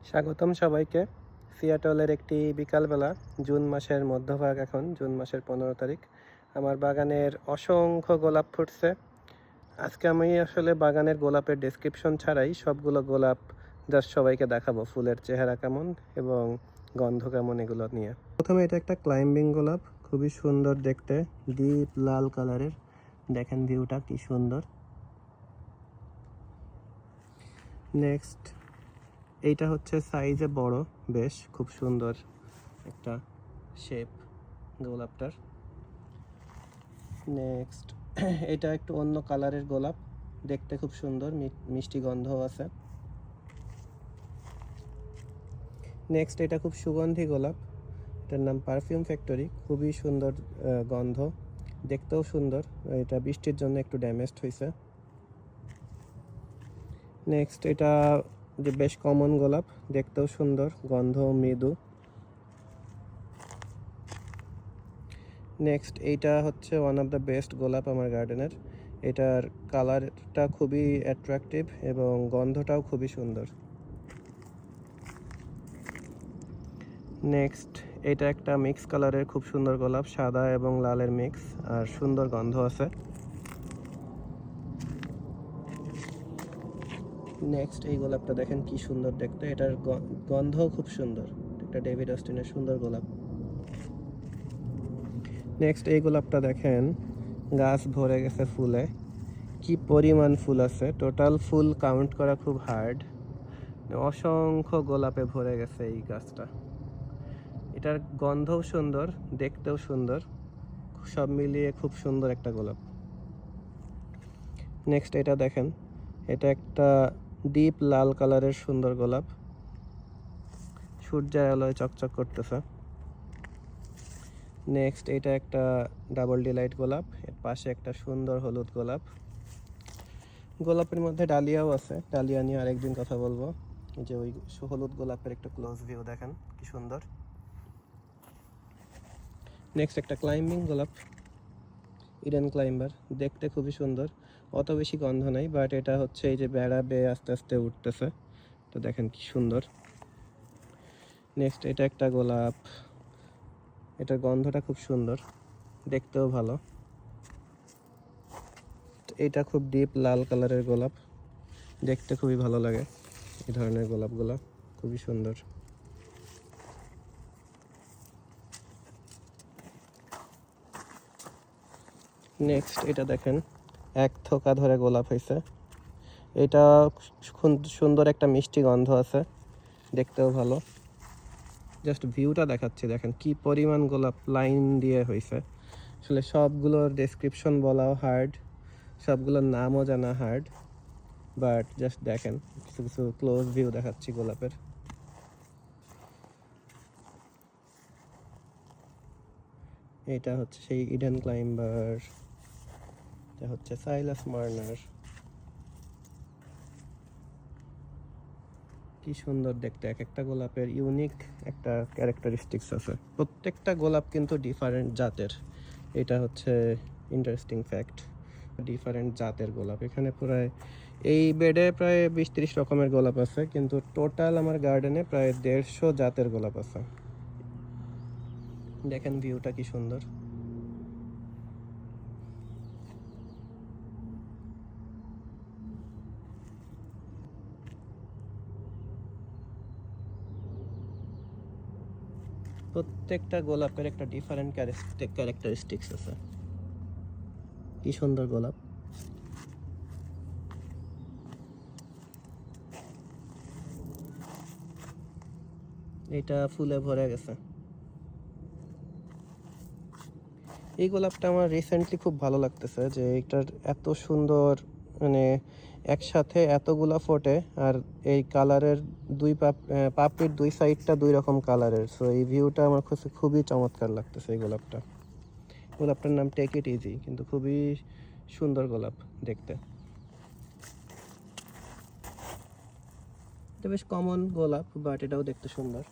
স্বাগতম সবাইকে। সিয়াটলের একটি বিকালবেলা, জুন মাসের মধ্যভাগ, এখন জুন মাসের 15 তারিখ। আমার বাগানের অসংখ্য গোলাপ ফুটছে। আজকে আমি আসলে বাগানের গোলাপের ডেসক্রিপশন ছাড়াই সবগুলো গোলাপ জাস্ট সবাইকে দেখাবো, ফুলের চেহারা কেমন এবং গন্ধ কেমন এগুলো নিয়ে। প্রথমে এটা একটা ক্লাইম্বিং গোলাপ, খুবই সুন্দর দেখতে, ডিপ লাল কালারের। দেখেন ভিউটা কি সুন্দর। নেক্সট এইটা হচ্ছে সাইজে বড়, বেশ খুব সুন্দর একটা শেপ গোলাপটার। নেক্সট এটা একটু অন্য কালারের গোলাপ, দেখতে খুব সুন্দর, মিষ্টি গন্ধও আছে। নেক্সট এটা খুব সুগন্ধি গোলাপ, এটার নাম পারফিউম ফ্যাক্টরি, খুবই সুন্দর গন্ধ, দেখতেও সুন্দর। এটা বৃষ্টির জন্য একটু ড্যামেজড হয়েছে। নেক্সট এটা যে বেশ কমন গোলাপ, দেখতেও সুন্দর, গন্ধ মৃদু। নেক্সট এইটা হচ্ছে ওয়ান অফ দ্য বেস্ট গোলাপ আমার গার্ডেনের। এটার কালারটা খুবই অ্যাট্রাকটিভ এবং গন্ধটাও খুবই সুন্দর। নেক্সট এটা একটা মিক্স কালারের খুব সুন্দর গোলাপ, সাদা এবং লালের মিক্স, আর সুন্দর গন্ধ আছে। নেক্সট এই গোলাপটা দেখেন কি সুন্দর দেখতে, এটার গন্ধও খুব সুন্দর, একটা ডেভিড অস্টিনের সুন্দর গোলাপ। নেক্সট এই গোলাপটা দেখেন, গাছ ভরে গেছে ফুলে, কি পরিমাণ ফুল আছে, টোটাল ফুল কাউন্ট করা খুব হার্ড। অসংখ্য গোলাপে ভরে গেছে এই গাছটা। এটার গন্ধও সুন্দর, দেখতেও সুন্দর, সব মিলিয়ে খুব সুন্দর একটা গোলাপ। নেক্সট এটা দেখেন, এটা একটা ডিপ লাল কালারের সুন্দর গোলাপ, সূর্যের আলোয় চকচক করতেছে। নেক্সট এটা একটা ডাবল ডিলাইট গোলাপ, এর পাশে একটা সুন্দর হলুদ গোলাপ। গোলাপের মধ্যে ডালিয়াও আছে, ডালিয়া নিয়ে আরেকদিন কথা বলবো। যে ওই হলুদ গোলাপের একটা ক্লোজ ভিউ দেখেন কি সুন্দর। নেক্সট একটা ক্লাইম্বিং গোলাপ, ইডেন ক্লাইম্বার, দেখতে খুবই সুন্দর, অত বেশি গন্ধ নাই, বাট এটা হচ্ছে এই যে বেড়া বেয়ে আস্তে আস্তে উঠতেছে, তো দেখেন কি সুন্দর। নেক্সট এটা একটা গোলাপ, এটার গন্ধটা খুব সুন্দর, দেখতেও ভালো। এটা খুব ডিপ লাল কালারের গোলাপ, দেখতে খুবই ভালো লাগে এই ধরনের গোলাপগুলো, খুবই সুন্দর। নেক্সট এটা দেখেন, এক থোকা ধরে গোলাপ হয়েছে, এটা সুন্দর একটা মিষ্টি গন্ধ আছে, দেখতেও ভালো। জাস্ট ভিউটা দেখাচ্ছি, দেখেন কি পরিমাণ গোলাপ লাইন দিয়ে হয়েছে। আসলে সবগুলোর ডেসক্রিপশন বলাও হার্ড, সবগুলোর নামও জানা হার্ড, বাট জাস্ট দেখেন কিছু কিছু ক্লোজ ভিউ দেখাচ্ছি গোলাপের। এটা হচ্ছে সেই ইডেন ক্লাইম্বার, এটা হচ্ছে সাইলাস মার্নার। কি সুন্দর দেখতে, এক একটা গোলাপের ইউনিক একটা ক্যারেক্টারিস্টিক্স আছে, প্রত্যেকটা গোলাপ কিন্তু ডিফারেন্ট জাতের। এটা হচ্ছে ইন্টারেস্টিং ফ্যাক্ট, ডিফারেন্ট জাতের গোলাপ। এখানে প্রায় এই বেডে প্রায় 20-30 রকমের গোলাপ আছে, কিন্তু টোটাল আমার গার্ডেনে প্রায় 150 জাতের গোলাপ আছে। দেখেন ভিউটা কি সুন্দর। প্রত্যেকটা গোলাপের একটা ডিফারেন্ট ক্যারেক্টারিস্টিক্স আছে। কি সুন্দর গোলাপ। এটা ফুলে ভরে গেছে। এই গোলাপটা আমার রিসেন্টলি খুব ভালো লাগতেছে, যে এটার এত সুন্দর, মানে একসাথে এতগুলা ফোটে, আর এই কালারের পাপড়ির দুই সাইডটা দুই রকম কালারের, সো এই ভিউটা আমার কাছে খুবই চমৎকার লাগতেছে এই গোলাপটা। গোলাপটার নাম টেক ইট ইজি, কিন্তু খুবই সুন্দর গোলাপ দেখতে। এটা বেশ কমন গোলাপ, বাট এটাও দেখতে সুন্দর।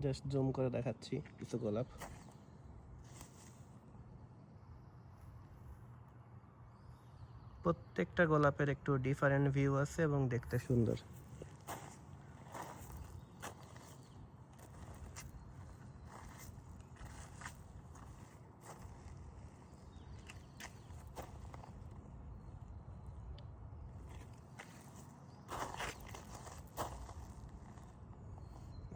জাস্ট জুম করে দেখাচ্ছি কিছু গোলাপ। প্রত্যেকটা গোলাপের একটু ডিফারেন্ট ভিউ আছে এবং দেখতে সুন্দর।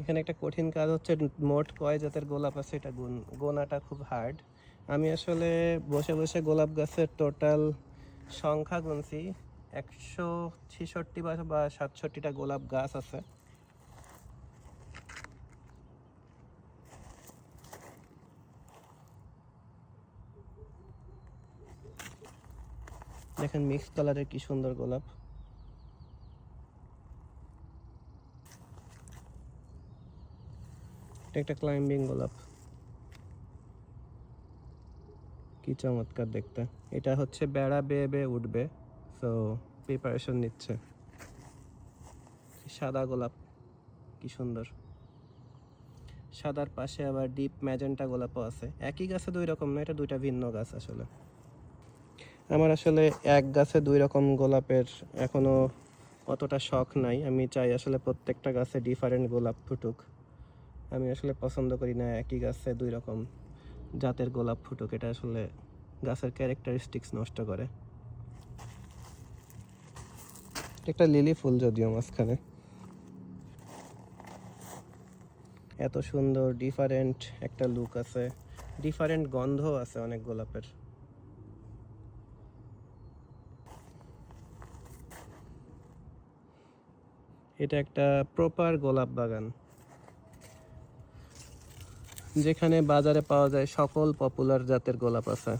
এখানে একটা কঠিন কাজ হচ্ছে, মোট কয় জাতের গোলাপ আছে এটা গোনাটা খুব হার্ড। আমি আসলে বসে বসে গোলাপ গাছের টোটাল সংখ্যা গুনছি, 166 বা 67টা গোলাপ গাছ আছে। দেখেন মিক্স কালারের কি সুন্দর গোলাপ। এটা একটা ক্লাইম্বিং গোলাপ, কি চমৎকার দেখতে। এটা হচ্ছে বেড়া বেয়ে বেয়ে উঠবে, সো প্রিপারেশন নিচ্ছে। সাদা গোলাপ কি সুন্দর, সাদার পাশে আবার ডিপ ম্যাজেন্টা গোলাপও আছে। একই গাছে দুই রকম না, এটা দুইটা ভিন্ন গাছ আসলে। আমার আসলে এক গাছে দুই রকম গোলাপের এখনো অতটা শখ নাই। আমি চাই আসলে প্রত্যেকটা গাছে ডিফারেন্ট গোলাপ ফুটুক। আমি আসলে পছন্দ করি না একই গাছে দুই রকম জাতের গোলাপ ফুটুক, এটা আসলে গাছের ক্যারেক্টারিস্টিক্স নষ্ট করে। একটা লিলি ফুল যদিও মাঝখানে, এত সুন্দর ডিফারেন্ট একটা লুক আছে, ডিফারেন্ট গন্ধ আছে অনেক গোলাপের। এটা একটা প্রপার গোলাপ বাগান, যেখানে বাজারে পাওয়া যায় সকল পপুলার জাতের গোলাপ আছে।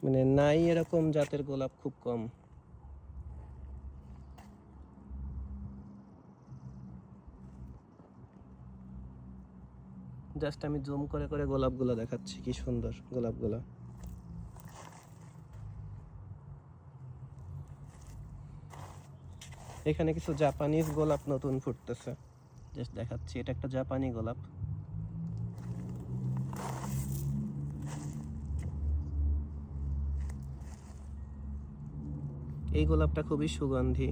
মানে নাই এরকম জাতের গোলাপ খুব কম। জাস্ট আমি জুম করে করে গোলাপগুলো দেখাচ্ছি, কি সুন্দর গোলাপগুলো। এখানে কিছু জাপানিজ গোলাপ নতুন ফুটতেছে, জাস্ট দেখাচ্ছি। এটা একটা জাপানি গোলাপ। এই গোলাপটা খুবই সুগন্ধি,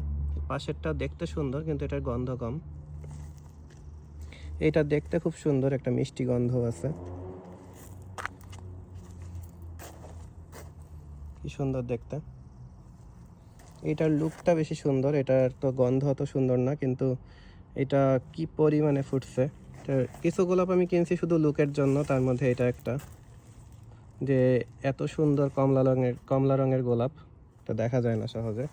পাশেরটা দেখতে সুন্দর কিন্তু এটার গন্ধ কম। এটা দেখতে খুব সুন্দর, একটা মিষ্টি গন্ধ আছে। কি সুন্দর দেখতে, এটার লুকটা বেশি সুন্দর। এটার তো গন্ধ অত সুন্দর না, কিন্তু এটা কি পরিমাণে ফুটছে। কিছু গোলাপ আমি কিনছি শুধু লুকের জন্য, তার মধ্যে এটা একটা, যে এত সুন্দর কমলা রঙের গোলাপ এটা দেখা যায় না সহজে।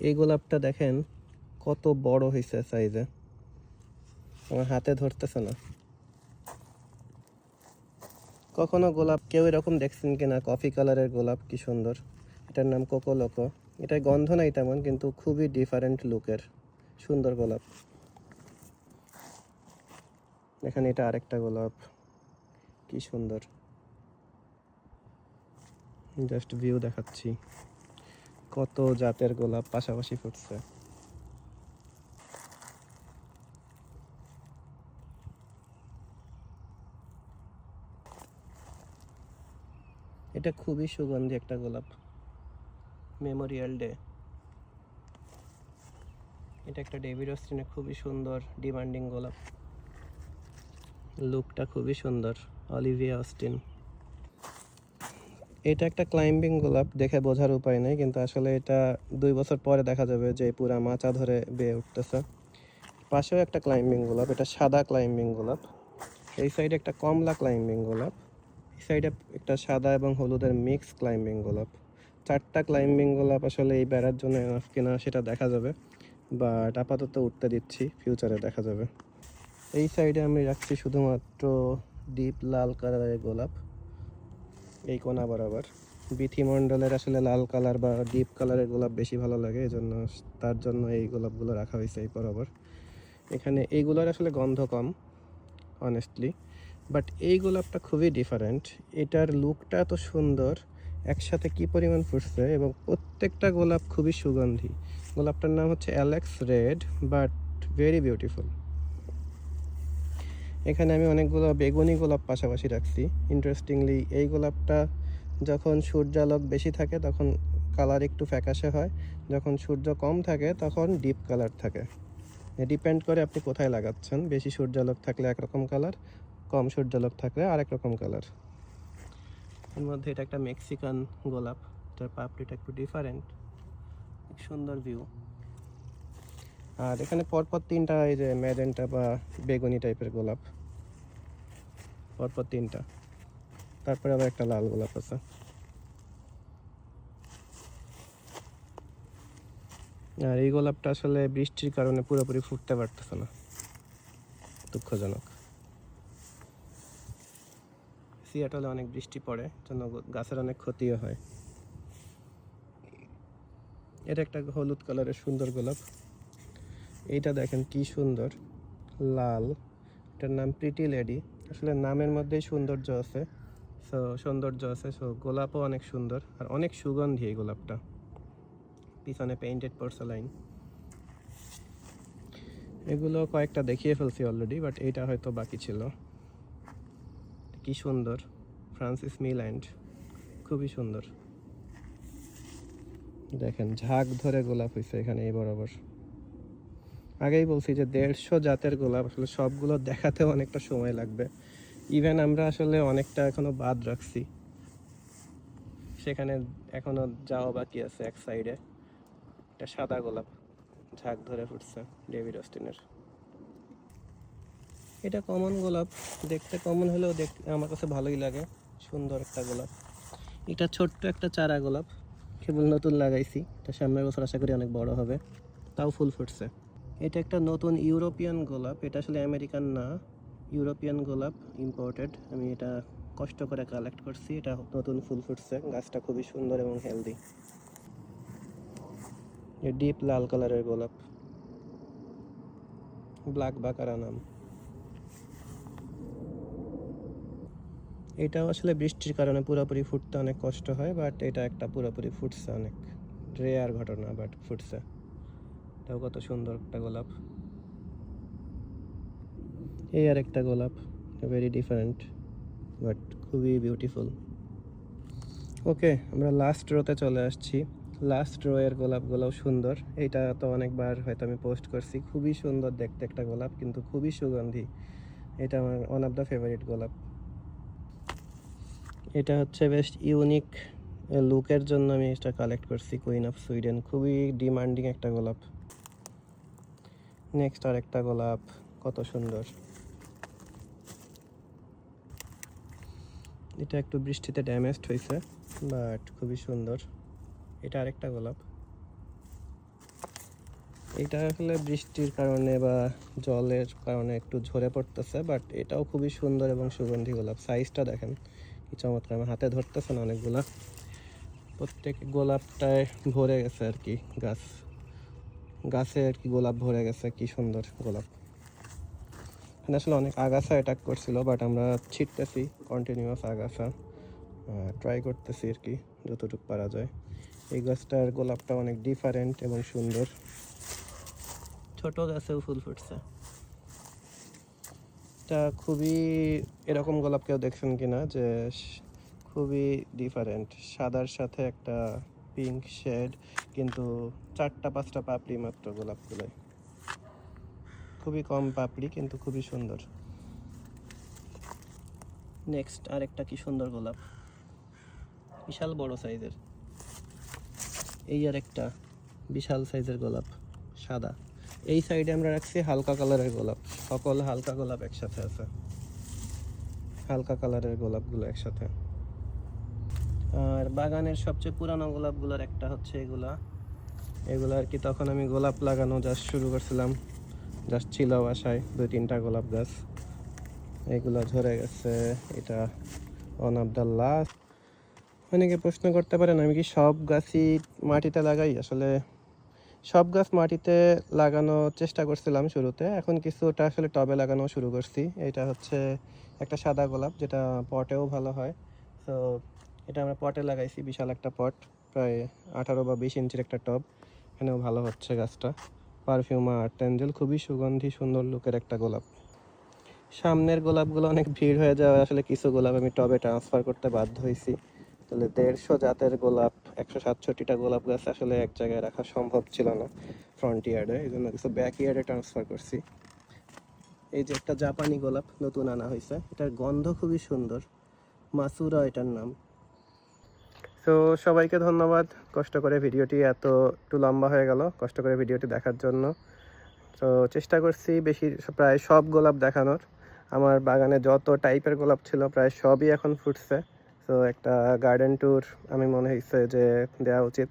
এই গোলাপটা দেখেন কত বড় হয়েছে সাইজে, আমার হাতে ধরতেছে না। কখনো গোলাপ কেউ এরকম দেখছেন কিনা, কফি কালারের গোলাপ কি সুন্দর। এটার নাম কোকো লোকো। এটার গন্ধ নাই তেমন, কিন্তু খুবই ডিফারেন্ট লুকের সুন্দর গোলাপ। এখানে এটা আরেকটা গোলাপ, কি সুন্দর। জাস্ট ভিউ দেখাচ্ছি, কত জাতের গোলাপ পাশাপাশি ফুটছে। এটা খুবই সুগন্ধি একটা গোলাপ, মেমোরিয়াল ডে। এটা একটা ডেভিড অস্টিনের খুবই সুন্দর ডিমান্ডিং গোলাপ, লুকটা খুবই সুন্দর, অলিভিয়া অস্টিন। এটা একটা ক্লাইম্বিং গোলাপ, দেখে বোঝার উপায় নেই, কিন্তু আসলে এটা 2 বছর পরে দেখা যাবে যে পুরা মাচা ধরে বেয়ে উঠতেছে। পাশেও একটা ক্লাইম্বিং গোলাপ, এটা সাদা ক্লাইম্বিং গোলাপ। এই সাইডে একটা কমলা ক্লাইম্বিং গোলাপ, এই সাইডে একটা সাদা এবং হলুদের মিক্স ক্লাইম্বিং গোলাপ। 4টা ক্লাইম্বিং গোলাপ আসলে এই বেড়ার জন্য এনাফ কিনা সেটা দেখা যাবে, বাট আপাতত উঠতে দিচ্ছি, ফিউচারে দেখা যাবে। এই সাইডে আমি রাখছি শুধুমাত্র ডিপ লাল কালারের গোলাপ, এই কোনা বরাবর। বিথিমণ্ডলের আসলে লাল কালার বা ডিপ কালারের গোলাপ বেশি ভালো লাগে, এজন্য তার জন্য এই গোলাপগুলো রাখা হয়েছে এই বরাবর। এখানে এইগুলোর আসলে গন্ধ কম অনেস্টলি, বাট এই গোলাপটা খুবই ডিফারেন্ট। এটার লুকটা এত সুন্দর, একসাথে কি পরিমাণ ফুটছে, এবং প্রত্যেকটা গোলাপ খুবই সুগন্ধি। গোলাপটার নাম হচ্ছে Alex red, but very beautiful. এখানে আমি অনেকগুলো বেগুনি গোলাপ পাশাপাশি রাখছি। ইন্টারেস্টিংলি এই গোলাপটা যখন সূর্যালোক বেশি থাকে তখন কালার একটু ফ্যাকাশে হয়, যখন সূর্য কম থাকে তখন ডিপ কালার থাকে। ডিপেন্ড করে আপনি কোথায় লাগাচ্ছেন। বেশি সূর্যালোক থাকলে একরকম কালার, কম সূর্যালোক থাকলে আরেক রকম কালার। এর মধ্যে এটা একটা মেক্সিকান গোলাপ, এটার পাপড়িটা একটু ডিফারেন্ট, সুন্দর ভিউ। আর এখানে পরপর তিনটা এই যে ম্যাজেন্টা বা বেগুনি টাইপের গোলাপ, পরপর তিনটা। তারপরে আবার একটা লাল গোলাপ আছে। আর এই গোলাপটা আসলে বৃষ্টির কারণে পুরোপুরি ফুটতে পারতেছে না, দুঃখজনক। সিয়াটলে অনেক বৃষ্টি পড়ে, জন্য গাছের অনেক ক্ষতিও হয়। এটা একটা হলুদ কালারের সুন্দর গোলাপ। এইটা দেখেন কি সুন্দর, লাল। এটার নাম প্রিটি লেডি। আসলে নামের মধ্যেই সৌন্দর্য আছে, সো গোলাপও অনেক সুন্দর আর অনেক সুগন্ধি এই গোলাপটা। পিছনে পেইন্টেড পোর্সেলাইন। এগুলো কয়েকটা দেখিয়ে ফেলছি অলরেডি, বাট এইটা হয়তো বাকি ছিল। কি সুন্দর, ফ্রান্সিস মিল্যান্ড, খুবই সুন্দর। দেখেন ঝাঁক ধরে গোলাপ হয়েছে এখানে এই বরাবর। আগেই বলছি যে 150 জাতের গোলাপ, আসলে সবগুলো দেখাতেও অনেকটা সময় লাগবে। ইভেন আমরা আসলে অনেকটা এখনো বাদ রাখছি, সেখানে এখনো যাওয়া বাকি আছে। এক সাইডে একটা সাদা গোলাপ ঝাঁক ধরে ফুটছে, ডেভিড অস্টিনের। এটা কমন গোলাপ, দেখতে কমন হলেও দেখতে আমার কাছে ভালোই লাগে, সুন্দর একটা গোলাপ। এটা ছোট্ট একটা চারা গোলাপ, কেবল নতুন লাগাইছি। এটা সামনের বছর আশা করি অনেক বড় হবে, তাও ফুল ফুটছে। এটা একটা নতুন ইউরোপিয়ান গোলাপ, এটা আসলে আমেরিকান না, ইউরোপিয়ান গোলাপ, ইম্পোর্টেড। আমি এটা কষ্ট করে কালেক্ট করছি। এটা নতুন ফুল ফুটছে, গাছটা খুবই সুন্দর এবং হেলদি। ডিপ লাল কালারের গোলাপ, ব্ল্যাক বাকারা নাম। এটাও আসলে বৃষ্টির কারণে পুরোপুরি ফুটতে অনেক কষ্ট হয়, বাট এটা একটা পুরোপুরি ফুটছে, অনেক রেয়ার ঘটনা, বাট ফুটছে। এটাও কত সুন্দর একটা গোলাপ। এই আর একটা গোলাপ, ভেরি ডিফারেন্ট বাট খুবই বিউটিফুল। ওকে, আমরা লাস্ট রোতে চলে আসছি। লাস্ট রো এর গোলাপগুলোও সুন্দর। এইটা তো অনেকবার হয়তো আমি পোস্ট করছি, খুবই সুন্দর দেখতে একটা গোলাপ, কিন্তু খুবই সুগন্ধি। এটা আমার ওয়ান অফ দ্য ফেভারিট গোলাপ। এটা হচ্ছে বেশ ইউনিক লুকের জন্য আমি এটা কালেক্ট করছি, কুইন অফ সুইডেন, খুবই ডিমান্ডিং একটা গোলাপ। নেক্সট আর একটা গোলাপ, কত সুন্দর। এটা একটু বৃষ্টিতে ড্যামেজড হয়েছে, বাট খুবই সুন্দর। এটা আরেকটা গোলাপ। এটা আসলে বৃষ্টির কারণে বা জলের কারণে একটু ঝরে পড়তেছে, বাট এটাও খুবই সুন্দর এবং সুগন্ধি গোলাপ। সাইজটা দেখেন কি চমৎকার, আমার হাতে ধরতেছে না অনেকগুলা। প্রত্যেক গোলাপটায় ভরে গেছে আর কি, গাছে আর কি গোলাপ ভরে গেছে, কি সুন্দর গোলাপ। এখানে আসলে অনেক আগাছা অ্যাটাক করছিল, বাট আমরা ছিটতেছি কন্টিনিউয়াস আগাছা, ট্রাই করতেছি আর কি যতটুকু পারা যায়। এই গাছটার গোলাপটা অনেক ডিফারেন্ট এবং সুন্দর, ছোট গাছেও ফুল ফুটছে। এটা খুবই, এরকম গোলাপ কেউ দেখছেন কিনা যে খুবই ডিফারেন্ট, সাদার সাথে একটা পিঙ্ক শেড, কিন্তু 4-5টা পাপড়ি মাত্র গোলাপগুলোয়, খুবই কম পাপড়ি কিন্তু খুবই সুন্দর। নেক্সট আরেকটা কি সুন্দর গোলাপ, বিশাল বড় সাইজের। এই আর একটা বিশাল সাইজের গোলাপ, সাদা। এই সাইডে আমরা রাখছি হালকা কালারের গোলাপ, সকল হালকা গোলাপ একসাথে আছে, হালকা কালারের গোলাপগুলো একসাথে। আর বাগানের সবচেয়ে পুরানো গোলাপগুলোর একটা হচ্ছে এগুলা আর কি। তখন আমি গোলাপ লাগানো জাস্ট শুরু করছিলাম, জাস্ট ছিল বাসায় 2-3টা গোলাপ গাছ, এগুলো ঝরে গেছে। এটা ওয়ান অফ দ্য লাস্ট। অনেকে প্রশ্ন করতে পারেন আমি কি সব গাছই মাটিতে লাগাই। আসলে সব গাছ মাটিতে লাগানোর চেষ্টা করছিলাম শুরুতে, এখন কিছুটা আসলে টবে লাগানো শুরু করছি। এটা হচ্ছে একটা সাদা গোলাপ, যেটা পটেও ভালো হয়। তো এটা আমরা পটে লাগাইছি, বিশাল একটা পট, প্রায় 18 বা 20 ইঞ্চির একটা টব। এখানেও ভালো হচ্ছে গাছটা। পারফিউমা আর্ট অ্যাঞ্জেল, খুবই সুগন্ধি সুন্দর লুকের একটা গোলাপ। সামনের গোলাপগুলো অনেক ভিড় হয়ে যাওয়ায় আসলে কিছু গোলাপ আমি টবে ট্রান্সফার করতে বাধ্য হয়েছি। তাহলে 150 জাতের গোলাপ, 167টা গোলাপ গাছ আসলে এক জায়গায় রাখা সম্ভব ছিল না ফ্রন্ট ইয়ার্ডে, এই জন্য কিছু ব্যাক ইয়ার্ডে ট্রান্সফার করছি। এই যে একটা জাপানি গোলাপ নতুন আনা হয়েছে, এটার গন্ধ খুবই সুন্দর, মাসুরা এটার নাম। তো সবাইকে ধন্যবাদ, কষ্ট করে ভিডিওটি একটু লম্বা হয়ে গেল কষ্ট করে ভিডিওটি দেখার জন্য। তো চেষ্টা করছি প্রায় সব গোলাপ দেখানোর। আমার বাগানে যত টাইপের গোলাপ ছিল প্রায় সবই এখন ফুটছে। তো একটা গার্ডেন ট্যুর আমি মনে হয়েছে যে দেওয়া উচিত।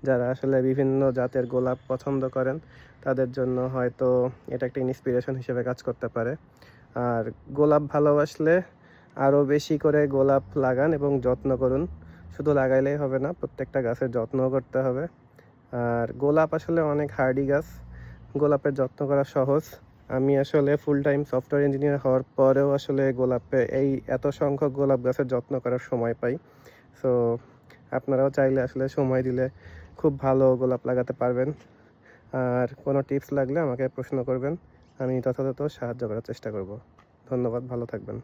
যারা আসলে বিভিন্ন জাতের গোলাপ পছন্দ করেন তাদের জন্য হয়তো এটা একটা ইন্সপিরেশন হিসেবে কাজ করতে পারে। আর গোলাপ ভালোবাসলে আরও বেশি করে গোলাপ লাগান এবং যত্ন করুন। শুধু লাগাইলেই হবে না, প্রত্যেকটা গাছের যত্নও করতে হবে। আর গোলাপ আসলে অনেক হার্ডি গাছ, গোলাপের যত্ন করা সহজ। আমি আসলে ফুল টাইম সফটওয়্যার ইঞ্জিনিয়ার হওয়ার পরেও আসলে এত সংখ্যক গোলাপ গাছের যত্ন করার সময় পাই। সো আপনারাও চাইলে আসলে সময় দিলে খুব ভালো গোলাপ লাগাতে পারবেন। আর কোনো টিপস লাগলে আমাকে প্রশ্ন করবেন, আমি যথাযথ সাহায্য করার চেষ্টা করব। ধন্যবাদ, ভালো থাকবেন।